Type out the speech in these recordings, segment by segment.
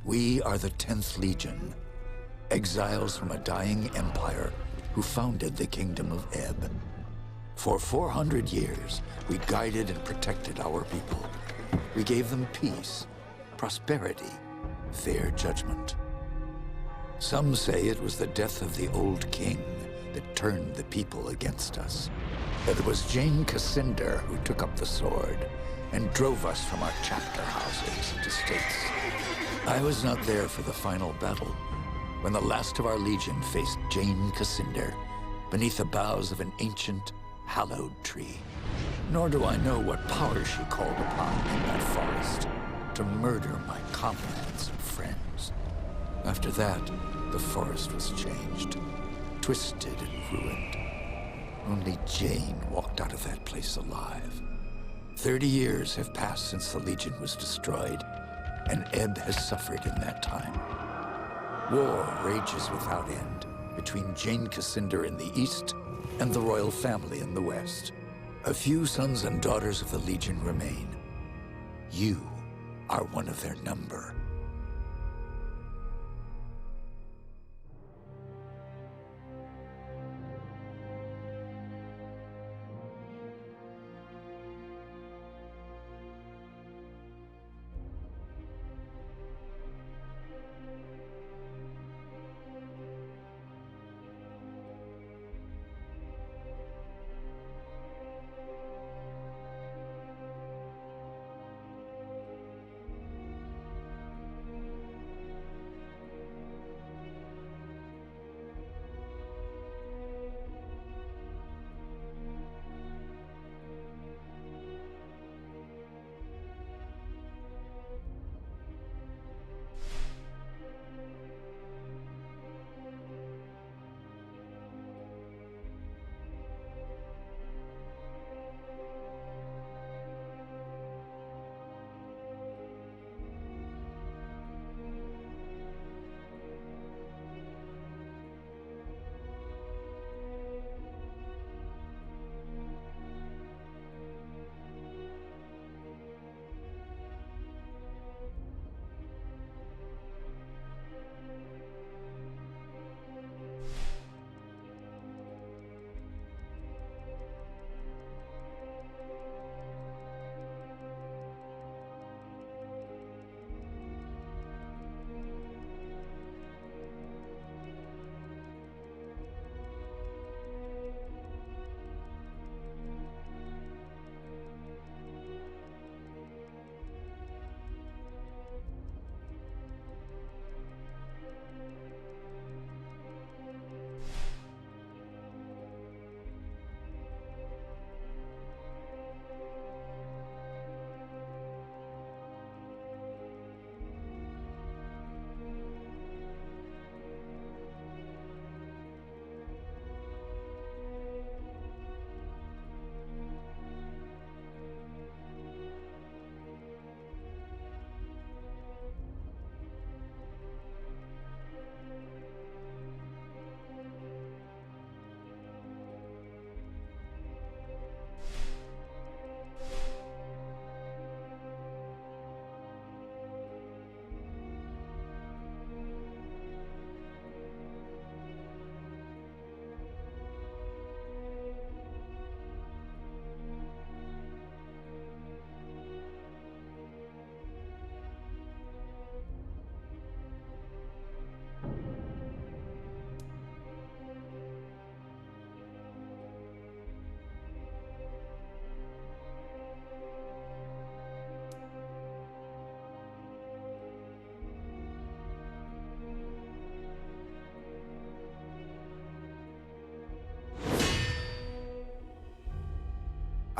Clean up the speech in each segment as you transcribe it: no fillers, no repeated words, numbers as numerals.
We are the 10th Legion, exiles from a dying empire who founded the Kingdom of Ebb. For 400 years, we guided and protected our people. We gave them peace, prosperity, fair judgment. Some say it was the death of the old king that turned the people against us. That it was Jane Cascinder who took up the sword and drove us from our chapter houses and estates. I was not there for the final battle, when the last of our legion faced Jane Cascinder beneath the boughs of an ancient, hallowed tree. Nor do I know what power she called upon in that forest to murder my comrades and friends. After that, the forest was changed, twisted and ruined. Only Jane walked out of that place alive. 30 years have passed since the Legion was destroyed, and Ebb has suffered in that time. War rages without end between Jane Cascinder in the east and the royal family in the west. A few sons and daughters of the Legion remain. You are one of their number.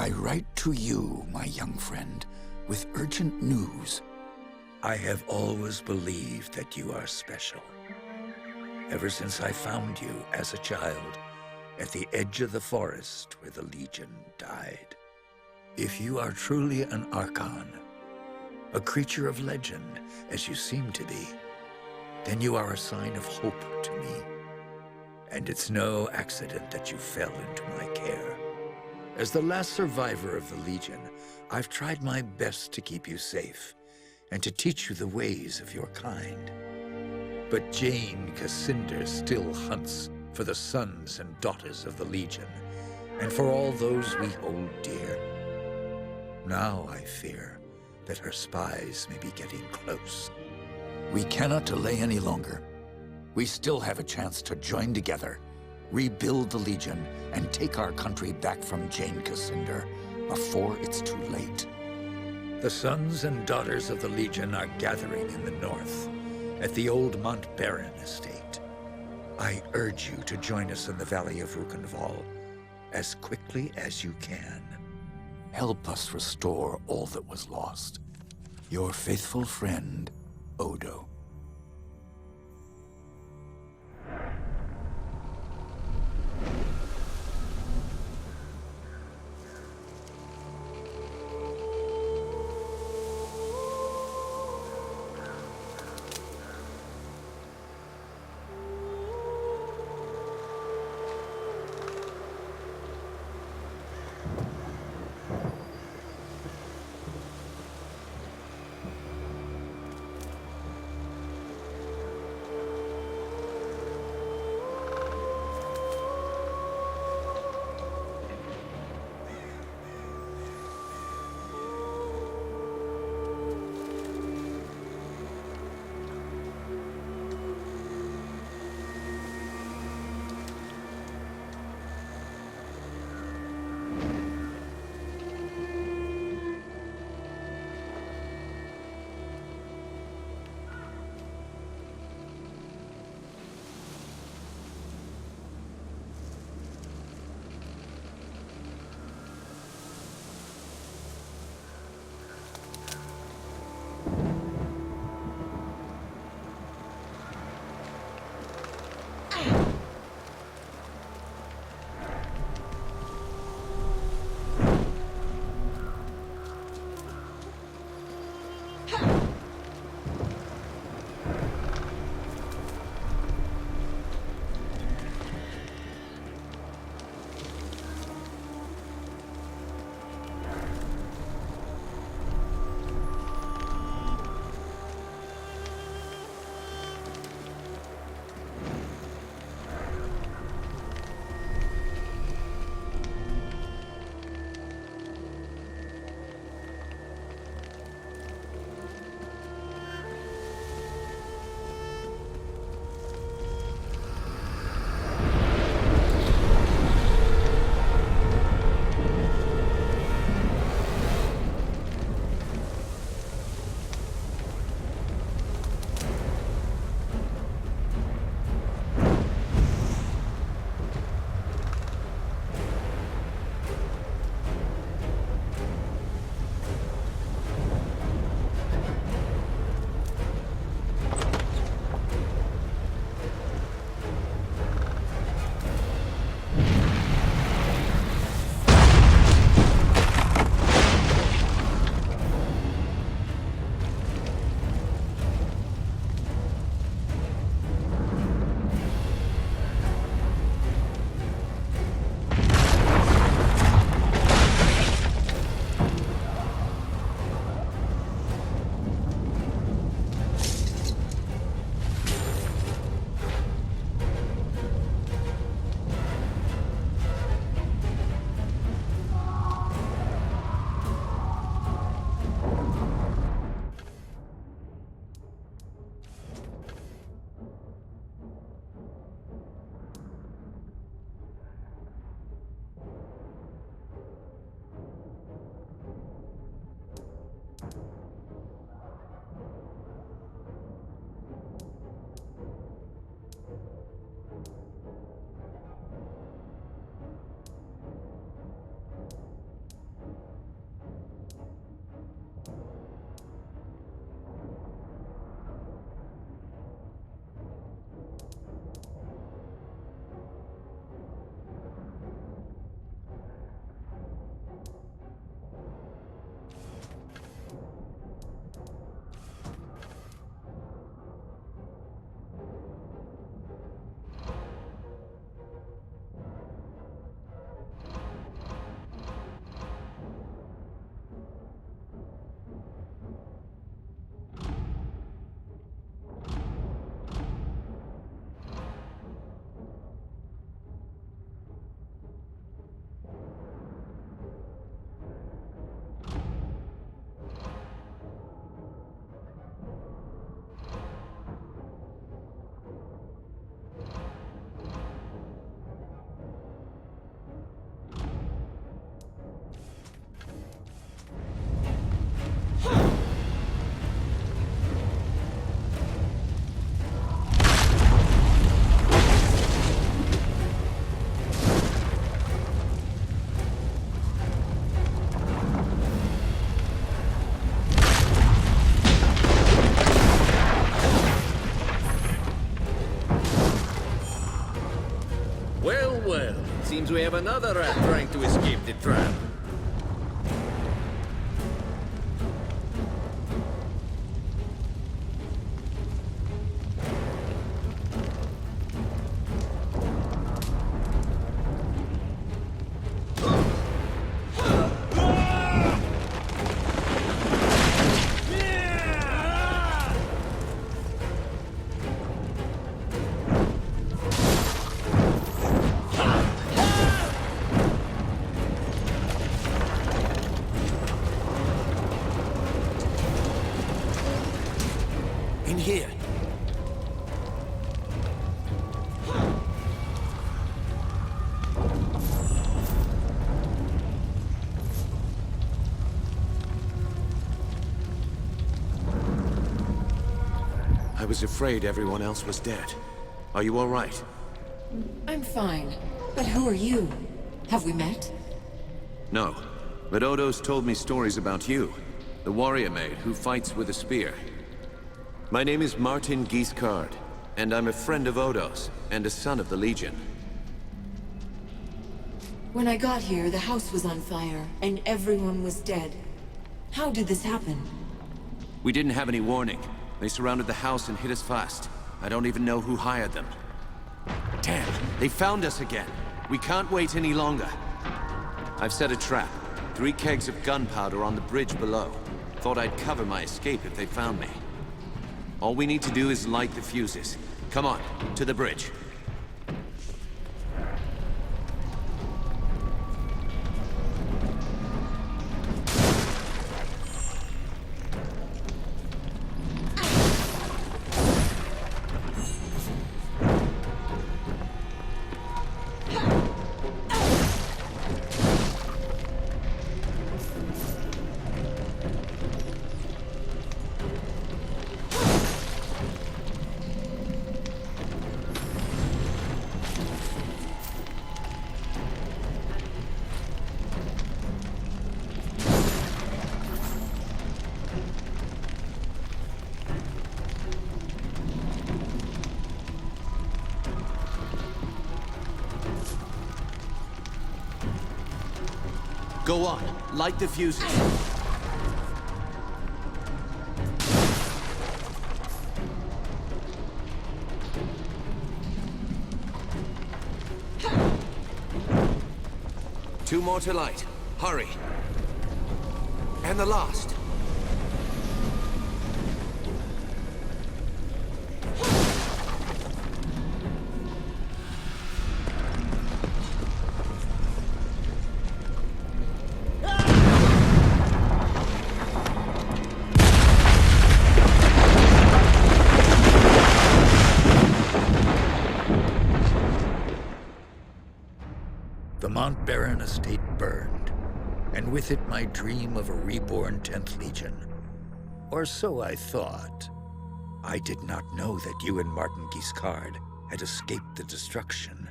I write to you, my young friend, with urgent news. I have always believed that you are special. Ever since I found you as a child at the edge of the forest where the Legion died. If you are truly an Archon, a creature of legend, as you seem to be, then you are a sign of hope to me. And it's no accident that you fell into my care. As the last survivor of the Legion, I've tried my best to keep you safe and to teach you the ways of your kind. But Jane Cascinder still hunts for the sons and daughters of the Legion, and for all those we hold dear. Now I fear that her spies may be getting close. We cannot delay any longer. We still have a chance to join together, rebuild the Legion, and take our country back from Jane Cascinder before it's too late. The sons and daughters of the Legion are gathering in the north, at the old Mont Baron estate. I urge you to join us in the Valley of Rukenval as quickly as you can. Help us restore all that was lost. Your faithful friend, Odo. Seems we have another rat trying to escape the trap. In here. I was afraid everyone else was dead. Are you all right? I'm fine. But who are you? Have we met? No. But Odo's told me stories about you. The warrior maid who fights with a spear. My name is Martin Guiscard, and I'm a friend of Odo's, and a son of the Legion. When I got here, the house was on fire, and everyone was dead. How did this happen? We didn't have any warning. They surrounded the house and hit us fast. I don't even know who hired them. Damn, they found us again. We can't wait any longer. I've set a trap. 3 kegs of gunpowder on the bridge below. Thought I'd cover my escape if they found me. All we need to do is light the fuses. Come on, to the bridge. Go on, light the fuses. Two more to light. Hurry. And the last. The Mount Baron estate burned, and with it my dream of a reborn 10th Legion. Or so I thought. I did not know that you and Martin Guiscard had escaped the destruction.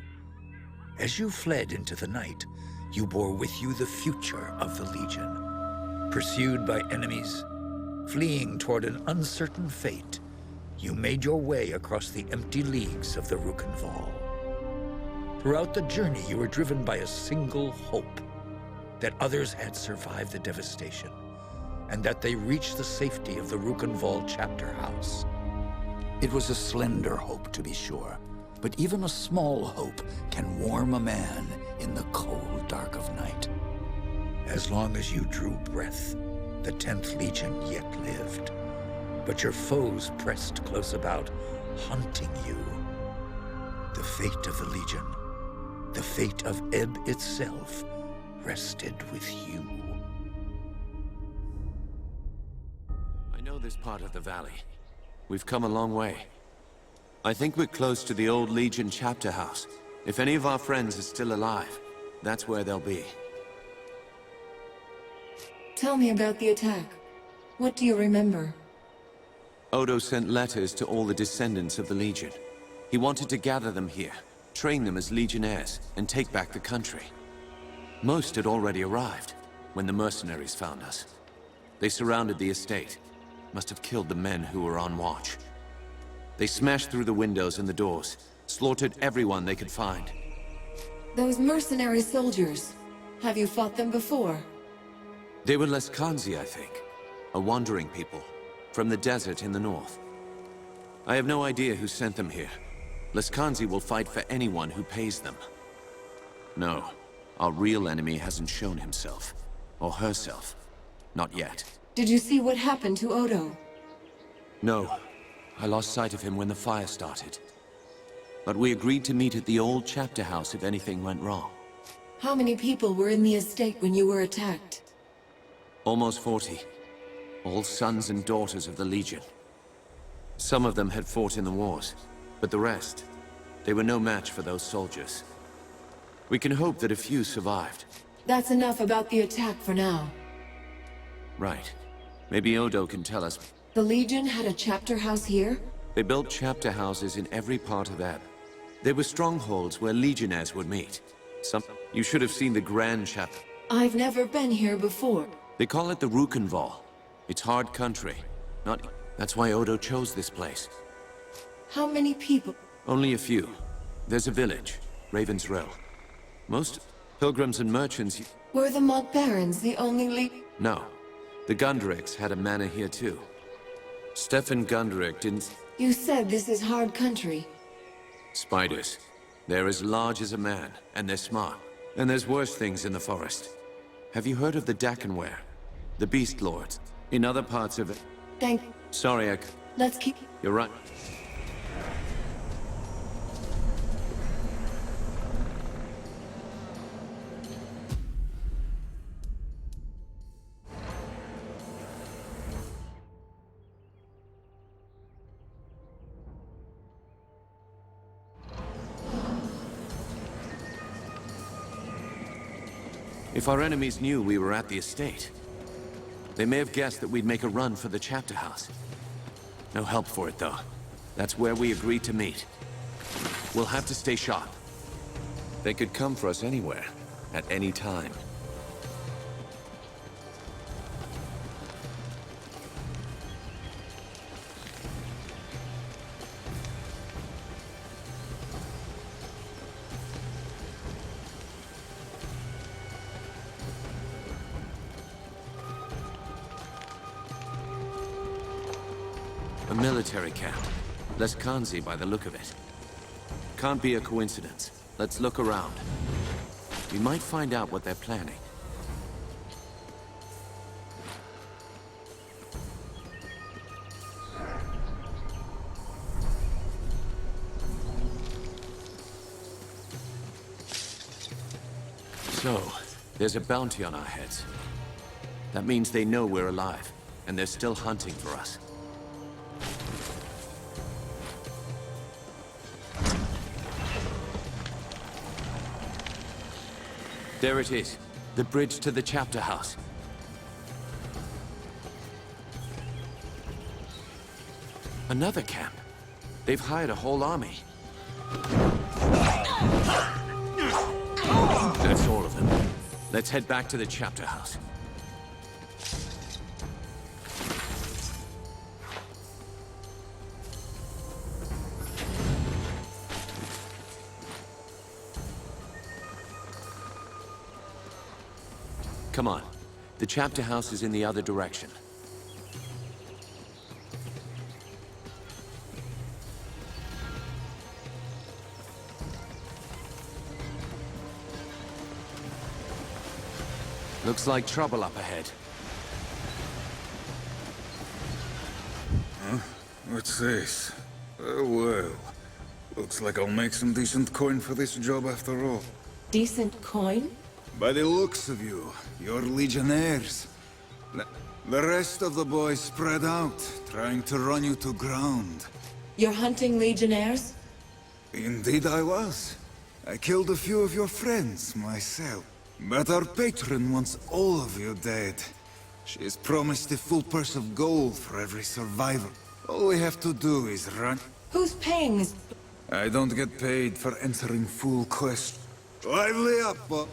As you fled into the night, you bore with you the future of the Legion. Pursued by enemies, fleeing toward an uncertain fate, you made your way across the empty leagues of the Rukenval. Throughout the journey, you were driven by a single hope, that others had survived the devastation, and that they reached the safety of the Rukenval chapter house. It was a slender hope, to be sure, but even a small hope can warm a man in the cold dark of night. As long as you drew breath, the 10th Legion yet lived, but your foes pressed close about, hunting you. The fate of the Legion, the fate of Ebb itself, rested with you. I know this part of the valley. We've come a long way. I think we're close to the old Legion chapter house. If any of our friends are still alive, that's where they'll be. Tell me about the attack. What do you remember? Odo sent letters to all the descendants of the Legion. He wanted to gather them here, train them as Legionnaires, and take back the country. Most had already arrived when the mercenaries found us. They surrounded the estate. Must have killed the men who were on watch. They smashed through the windows and the doors, slaughtered everyone they could find. Those mercenary soldiers. Have you fought them before? They were Leskanzi, I think. A wandering people. From the desert in the north. I have no idea who sent them here. Leskanzi will fight for anyone who pays them. No, our real enemy hasn't shown himself. Or herself. Not yet. Did you see what happened to Odo? No. I lost sight of him when the fire started. But we agreed to meet at the old chapter house if anything went wrong. How many people were in the estate when you were attacked? Almost 40. All sons and daughters of the Legion. Some of them had fought in the wars, but the rest, they were no match for those soldiers. We can hope that a few survived. That's enough about the attack for now. Right. Maybe Odo can tell us. The Legion had a chapter house here? They built chapter houses in every part of Ebb. They were strongholds where legionnaires would meet. You should have seen the Grand Chapter. I've never been here before. They call it the Rukenval. It's hard country. That's why Odo chose this place. How many people? Only a few. There's a village, Raven's Row. Most pilgrims and merchants... Were the Mont Barons the only No. The Gundrics had a manor here too. Stefan Gundrick didn't... You said this is hard country. Spiders. They're as large as a man, and they're smart. And there's worse things in the forest. Have you heard of the Dakenware? The Beast Lords? In other parts of it... Sorry, Let's keep... You're right. If our enemies knew we were at the estate, they may have guessed that we'd make a run for the chapter house. No help for it, though. That's where we agreed to meet. We'll have to stay sharp. They could come for us anywhere, at any time. A military camp. Leskanzi by the look of it. Can't be a coincidence. Let's look around. We might find out what they're planning. So, there's a bounty on our heads. That means they know we're alive, and they're still hunting for us. There it is. The bridge to the chapter house. Another camp. They've hired a whole army. That's all of them. Let's head back to the chapter house. Come on. The chapter house is in the other direction. Looks like trouble up ahead. Huh? What's this? Oh, well. Looks like I'll make some decent coin for this job after all. Decent coin? By the looks of you, you're legionnaires. The rest of the boys spread out, trying to run you to ground. You're hunting legionnaires? Indeed I was. I killed a few of your friends, myself. But our patron wants all of you dead. She's promised a full purse of gold for every survivor. All we have to do is run. Who's paying this? I don't get paid for answering fool questions. Lively up, boy.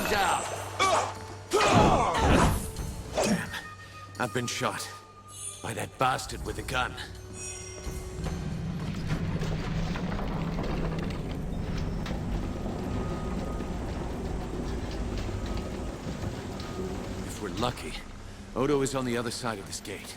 down! Damn. I've been shot. By that bastard with a gun. If we're lucky, Odo is on the other side of this gate.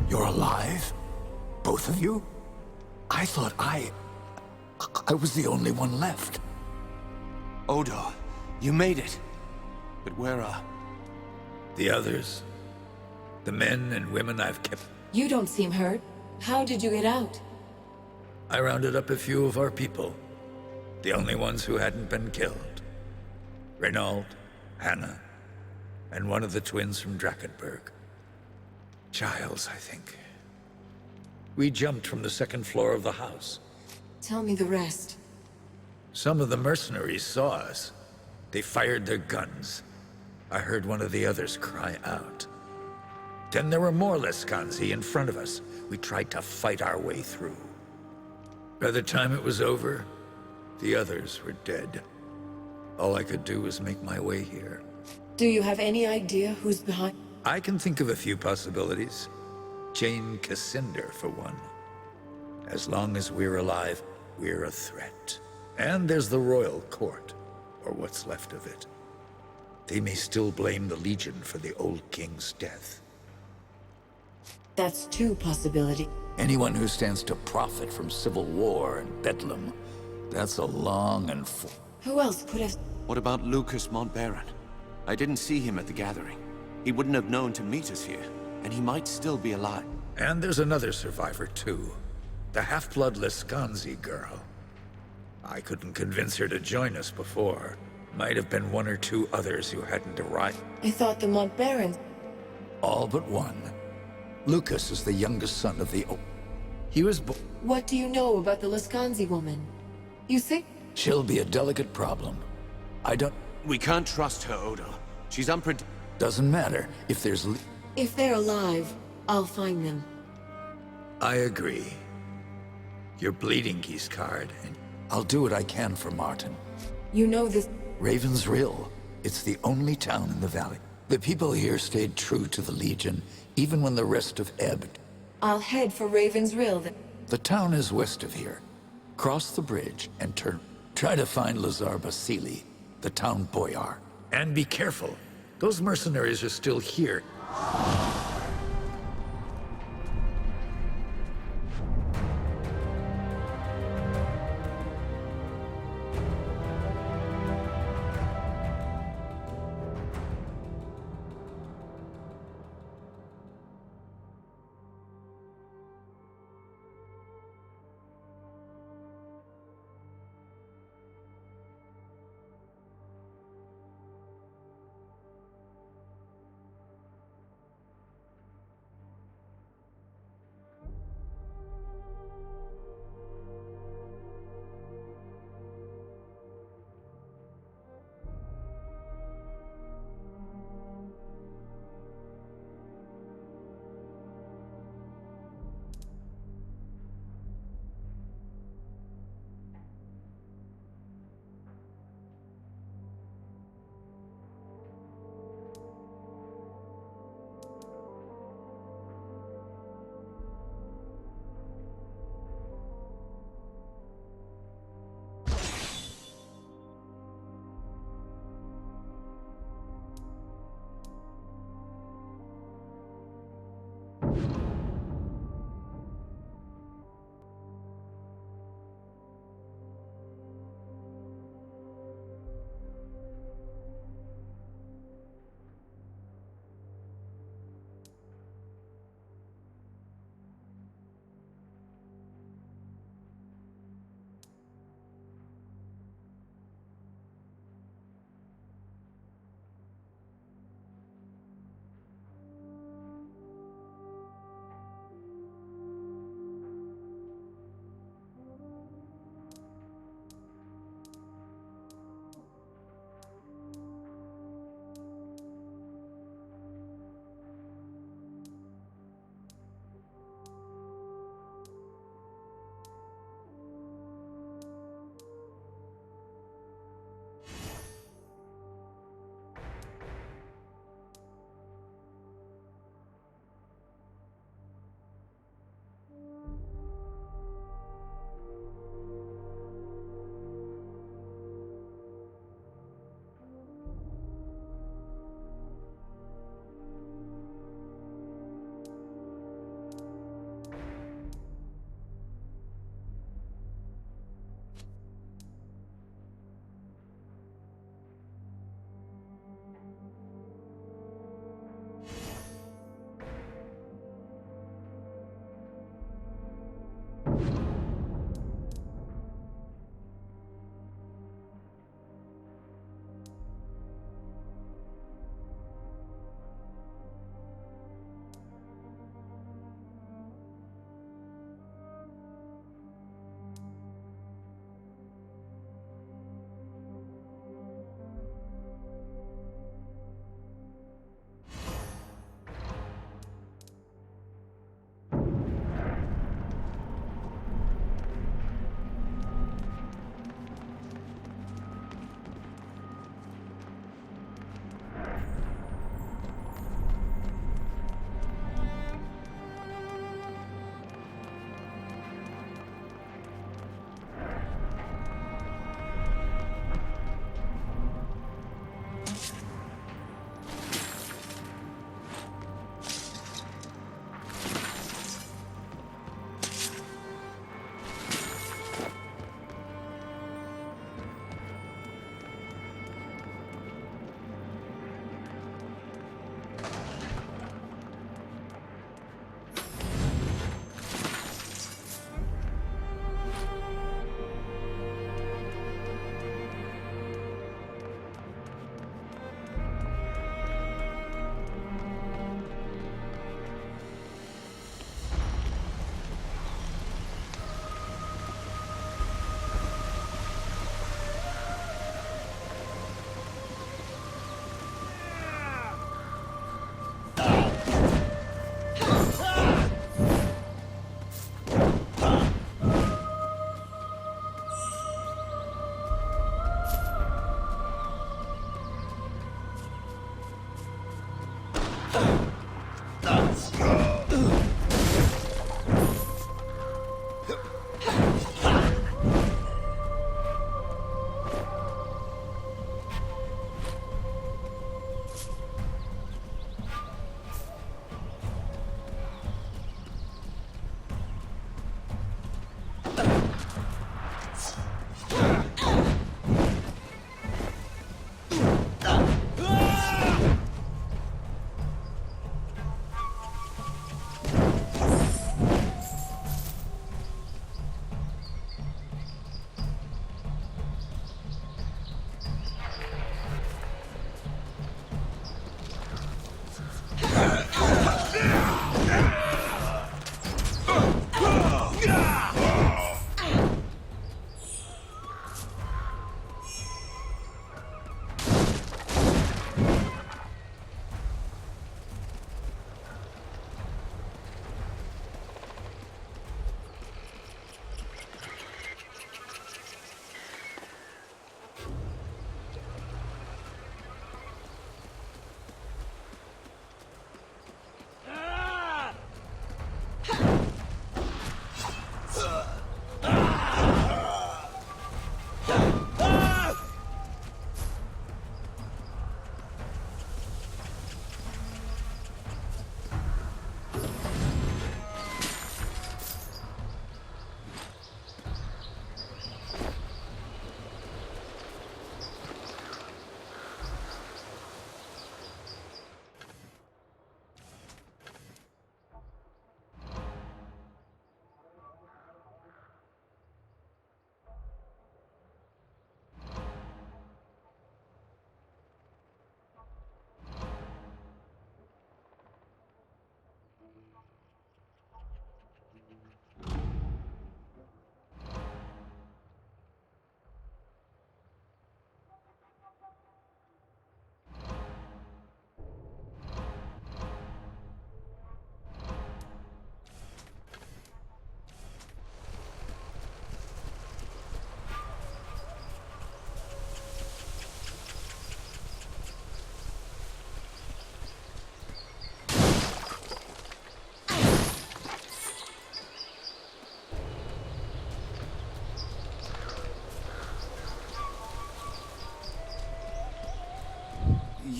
You're alive? Both of you? I thought I was the only one left. Odo, you made it. But where are... The others? The men and women I've kept... You don't seem hurt. How did you get out? I rounded up a few of our people. The only ones who hadn't been killed. Renault, Hannah, and one of the twins from Drakenberg. Giles, I think. We jumped from the second floor of the house. Tell me the rest. Some of the mercenaries saw us. They fired their guns. I heard one of the others cry out. Then there were more Lescanzi in front of us. We tried to fight our way through. By the time it was over, the others were dead. All I could do was make my way here. Do you have any idea who's behind? I can think of a few possibilities. Jane Cassinder, for one. As long as we're alive, we're a threat. And there's the royal court, or what's left of it. They may still blame the Legion for the old king's death. That's two possibilities. Anyone who stands to profit from civil war and bedlam, that's a long and Who else could have... What about Lucas Montbaron? I didn't see him at the gathering. He wouldn't have known to meet us here, and he might still be alive. And there's another survivor, too. The half-blood Lescanzi girl. I couldn't convince her to join us before. Might have been one or two others who hadn't arrived. I thought the Montbarons... All but one. Lucas is the youngest son of the... He was born... What do you know about the Lescanzi woman? You think... She'll be a delicate problem. I don't... We can't trust her, Odo. She's unpredictable. Doesn't matter if there's... If they're alive, I'll find them. I agree. You're bleeding, Giscard, and I'll do what I can for Martin. You know this... Raven's Rill. It's the only town in the valley. The people here stayed true to the Legion, even when the rest of ebbed. I'll head for Raven's Rill then. The town is west of here. Cross the bridge and turn. Try to find Lazar Basili, the town boyar. And be careful. Those mercenaries are still here.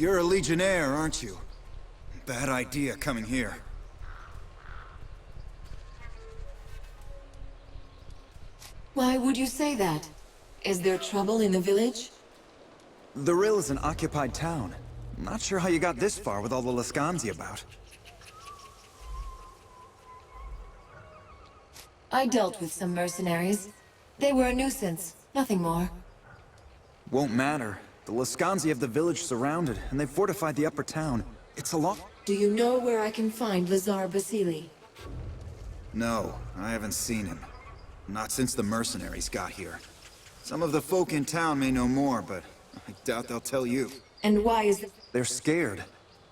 You're a Legionnaire, aren't you? Bad idea coming here. Why would you say that? Is there trouble in the village? The Rill is an occupied town. Not sure how you got this far with all the Lascanzi about. I dealt with some mercenaries. They were a nuisance, nothing more. Won't matter. The Lascanzi have the village surrounded, and they've fortified the upper town. It's a lot. Do you know where I can find Lazar Basili? No, I haven't seen him. Not since the mercenaries got here. Some of the folk in town may know more, but I doubt they'll tell you. And why is it? They're scared.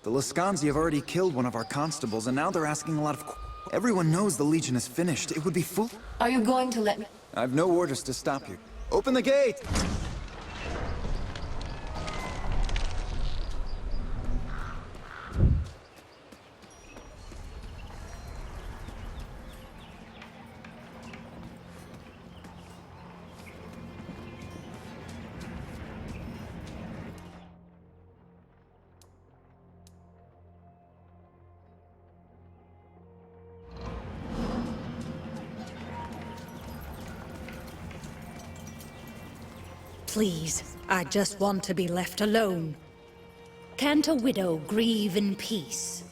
The Lascanzi have already killed one of our constables, and now they're asking a lot of... Everyone knows the Legion is finished. It would be fool... Are you going to let me? I've no orders to stop you. Open the gate! Please, I just want to be left alone. Can't a widow grieve in peace?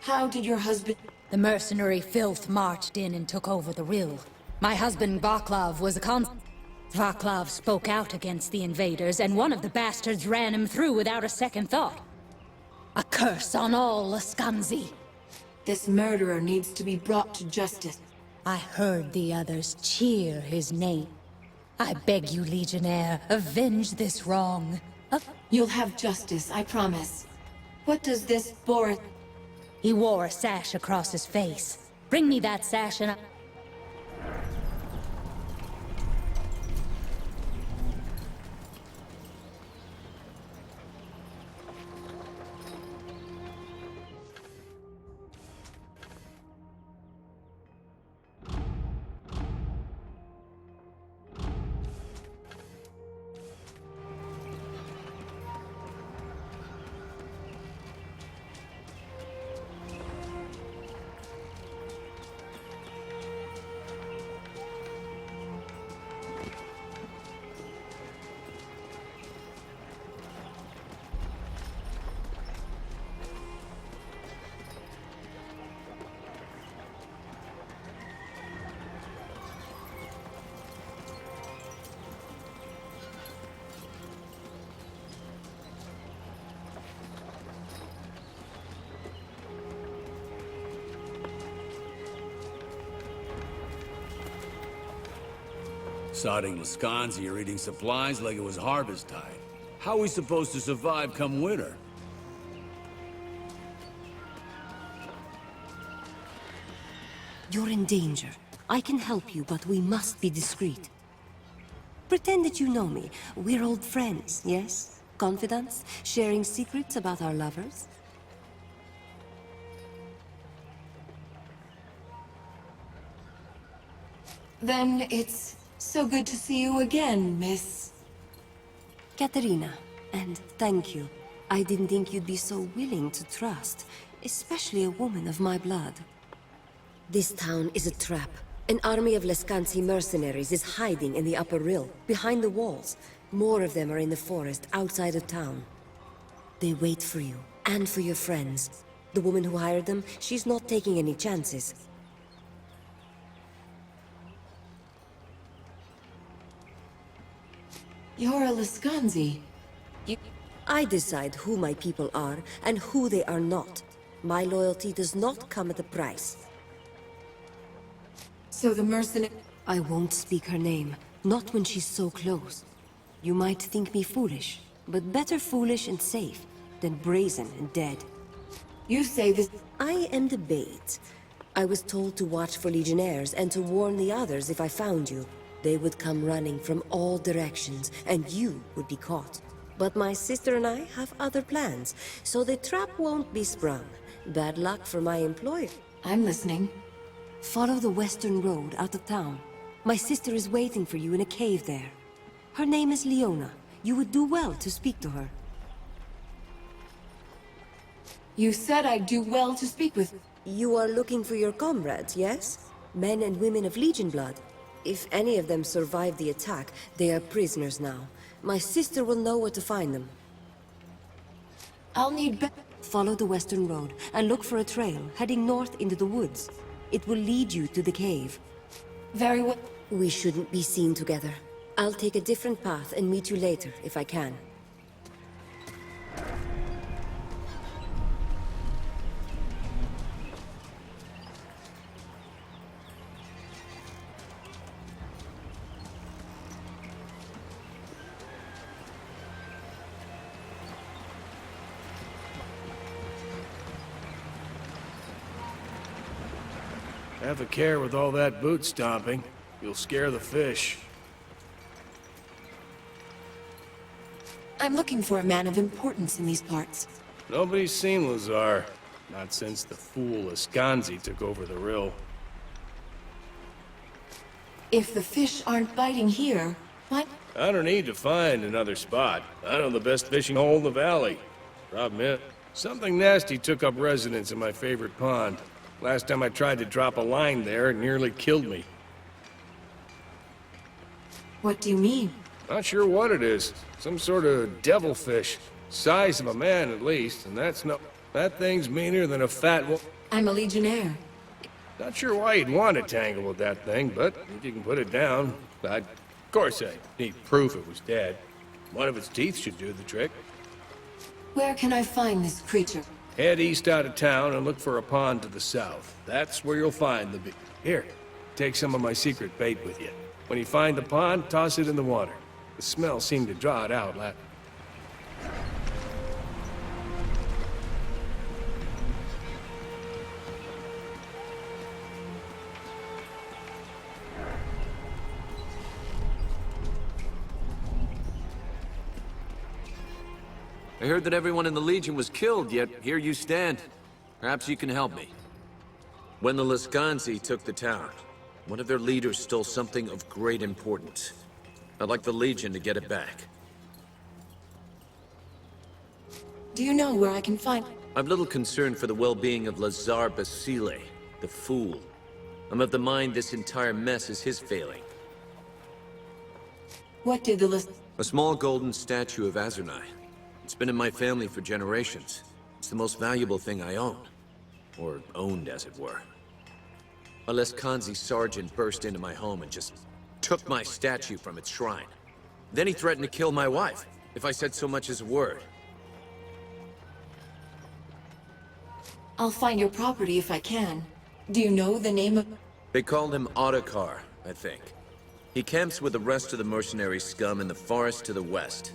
How did your husband? The mercenary filth marched in and took over the Rill. My husband Vaclav was a Vaclav spoke out against the invaders, and one of the bastards ran him through without a second thought. A curse on all Lascanzi. This murderer needs to be brought to justice. I heard the others cheer his name. I beg you, Legionnaire, avenge this wrong. You'll have justice, I promise. What does this Boris... He wore a sash across his face. Bring me that sash and Sodding Wisconsin are eating supplies like it was harvest time. How are we supposed to survive come winter? You're in danger. I can help you, but we must be discreet. Pretend that you know me. We're old friends, yes? Confidants? Sharing secrets about our lovers? Then it's so good to see you again, Miss... Katerina, and thank you. I didn't think you'd be so willing to trust, especially a woman of my blood. This town is a trap. An army of Leskansi mercenaries is hiding in the upper rill, behind the walls. More of them are in the forest, outside of town. They wait for you, and for your friends. The woman who hired them, she's not taking any chances. You're a Leskansi. I decide who my people are, and who they are not. My loyalty does not come at a price. So the mercenary... I won't speak her name, not when she's so close. You might think me foolish, but better foolish and safe than brazen and dead. You say this... I am the bait. I was told to watch for legionnaires and to warn the others if I found you. They would come running from all directions, and you would be caught. But my sister and I have other plans, so the trap won't be sprung. Bad luck for my employer. I'm listening. Follow the western road out of town. My sister is waiting for you in a cave there. Her name is Leona. You would do well to speak to her. You said I'd do well to speak with... You are looking for your comrades, yes? Men and women of Legion blood. If any of them survive the attack, they are prisoners now. My sister will know where to find them. I'll need... Follow the western road and look for a trail heading north into the woods. It will lead you to the cave. Very well. We shouldn't be seen together. I'll take a different path and meet you later, if I can. Have a care with all that boot stomping. You'll scare the fish. I'm looking for a man of importance in these parts. Nobody's seen Lazar. Not since the fool Askanzi took over the rill. If the fish aren't biting here, what? I don't need to find another spot. I know the best fishing hole in the valley. Problem is, something nasty took up residence in my favorite pond. Last time I tried to drop a line there, it nearly killed me. What do you mean? Not sure what it is. Some sort of devilfish. Size of a man, at least, and that's no... That thing's meaner than a fat I'm a legionnaire. Not sure why you'd want to tangle with that thing, but if you can put it down... Of course I need proof it was dead. One of its teeth should do the trick. Where can I find this creature? Head east out of town and look for a pond to the south. That's where you'll find the... Here, take some of my secret bait with you. When you find the pond, toss it in the water. The smell seemed to draw it out last... I heard that everyone in the Legion was killed, yet here you stand. Perhaps you can help me. When the Leskansi took the town, one of their leaders stole something of great importance. I'd like the Legion to get it back. Do you know where I can find... I'm little concerned for the well-being of Lazar Basile, the fool. I'm of the mind this entire mess is his failing. What did the A small golden statue of Azurnai. It's been in my family for generations. It's the most valuable thing I own. Or owned, as it were. A Leskansi sergeant burst into my home and just took my statue from its shrine. Then he threatened to kill my wife, if I said so much as a word. I'll find your property if I can. Do you know the name of... They called him Ottokar, I think. He camps with the rest of the mercenary scum in the forest to the west.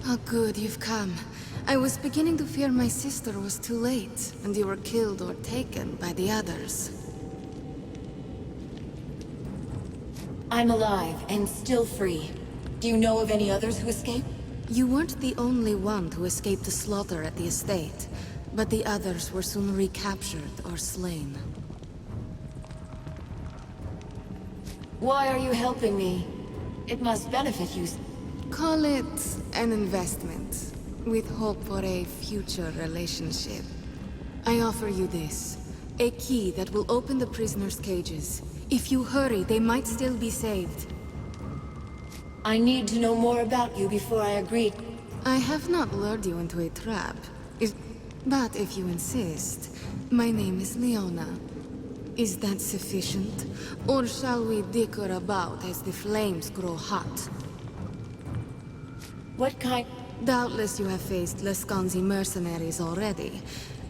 Oh, good, you've come. I was beginning to fear my sister was too late, and you were killed or taken by the others. I'm alive, and still free. Do you know of any others who escaped? You weren't the only one who escaped the slaughter at the estate, but the others were soon recaptured or slain. Why are you helping me? It must benefit you. Call it an investment, with hope for a future relationship. I offer you this, a key that will open the prisoners' cages. If you hurry, they might still be saved. I need to know more about you before I agree. I have not lured you into a trap. But if you insist, my name is Leona. Is that sufficient? Or shall we dicker about as the flames grow hot? What kind? Doubtless you have faced Lascanzi mercenaries already.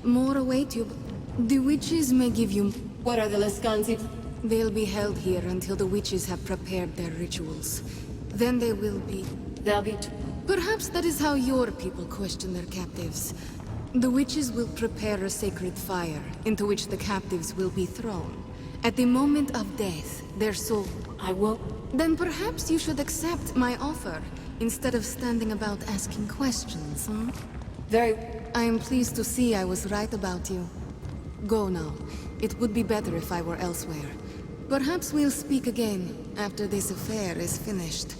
More await you. The witches may give you... What are the Lascanzi? They'll be held here until the witches have prepared their rituals. Then they will be... They'll be... Perhaps that is how your people question their captives. The witches will prepare a sacred fire, into which the captives will be thrown. At the moment of death, their soul... I will... Then perhaps you should accept my offer, instead of standing about asking questions, hmm? I am pleased to see I was right about you. Go now. It would be better if I were elsewhere. Perhaps we'll speak again, after this affair is finished.